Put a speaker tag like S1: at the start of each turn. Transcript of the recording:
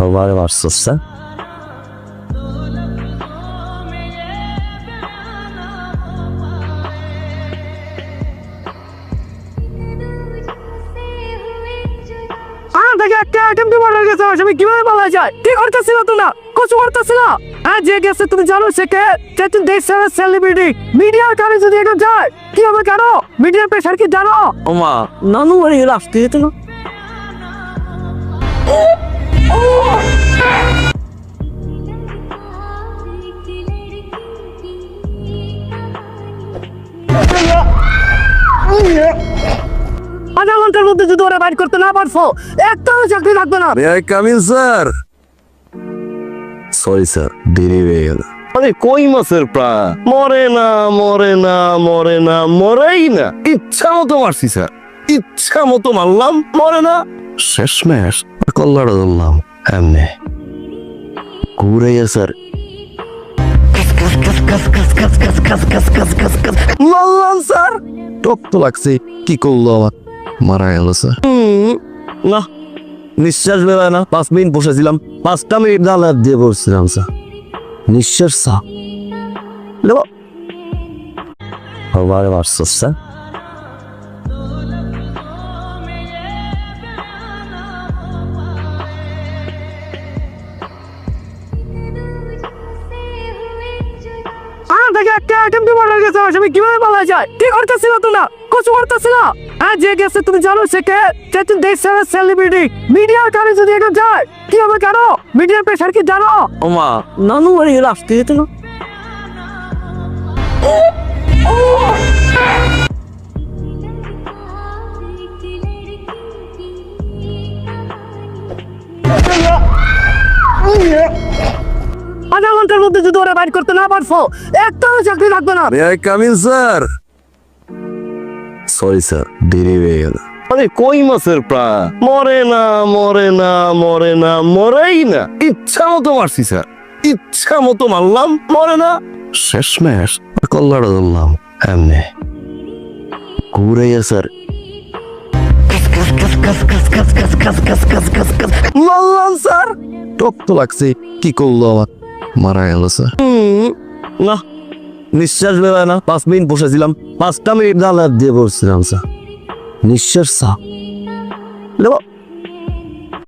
S1: আবার মারছস স্যার?
S2: থেকে একটা আইটেম দিয়ে মারা গেছে, আমি কিভাবে বলা যায়? কি করতেছিল তোমরা? কিছু করতেছিল? হ্যাঁ, যে গেছে তুমি জানো সে কে? যে তুমি দেশের সেলিব্রিটি, মিডিয়ার কানে যদি এটা যায় কি হবে? কেন মিডিয়ার প্রেশার কি জানো?
S1: ওমা নানু বাড়ি গেলে আসতে যেত না?
S2: আধা ঘন্টার মধ্যে যদি ওরা বাইর করতে না পারছো একটাও চাকরি থাকবে না।
S1: May I come in sir? Sorry sir, দেরি হয়ে গেল। আরে কই মাছের প্রাণ মরে না, মরে না, মরে না, মরেই না। ইচ্ছা মতো মারছি স্যার, ইচ্ছা মতো মারলাম, মরে না। শেষমেশ কল্লাটা ধরলাম এমনি ঘুরাইয়া স্যার মারলাম স্যার। টক তো লাগছে, কি করলো আমার? মারা গেল স্যার। না, নিঃশ্বাস বেরোয় না। 5 মিনিট বসেছিলাম, 5টা মিনিট দাঁড়ায় দিয়ে বসছিলাম স্যার। নিঃশ্বাস স্যার আবার মারছস স্যার?
S2: থেকে একটা আইটেম দিয়ে মারা গেছে, আমি কিভাবে বলা যায়? কি করতেছিল তোমরা? কিছু করতেছিল? হ্যাঁ, যে গেছে তুমি জানো সে কে? যে তুমি দেশের সেলিব্রিটি, মিডিয়ার কানে যদি এটা যায় কি হবে? কেন মিডিয়ার প্রেশার কি জানো?
S1: ওমা নানু বাড়ি গেলে আসতে যেত না?
S2: আধা ঘন্টার মধ্যে যদি ওরা বাইর করতে না পারছো একটাও চাকরি থাকবে না।
S1: May I come in sir? Sorry sir, দেরি হয়ে গেল। আরে কই মাছের প্রাণ মরে না, মরে না, মরে না, মরেই না। ইচ্ছা মতো মারছি স্যার, ইচ্ছা মতো মারলাম, মরে না। শেষমেশ কল্লাটা ধরলাম এমনি ঘুরাইয়া স্যার মারলাম স্যার। টক তো লাগছে, কি করলো আমার? মারা গেল স্যার। না, নিঃশ্বাস বেরোয় না। 5 মিনিট বসেছিলাম, 5টা মিনিট দাঁড়ায় দিয়ে বসছিলাম স্যার। নিঃশ্বাস স্যার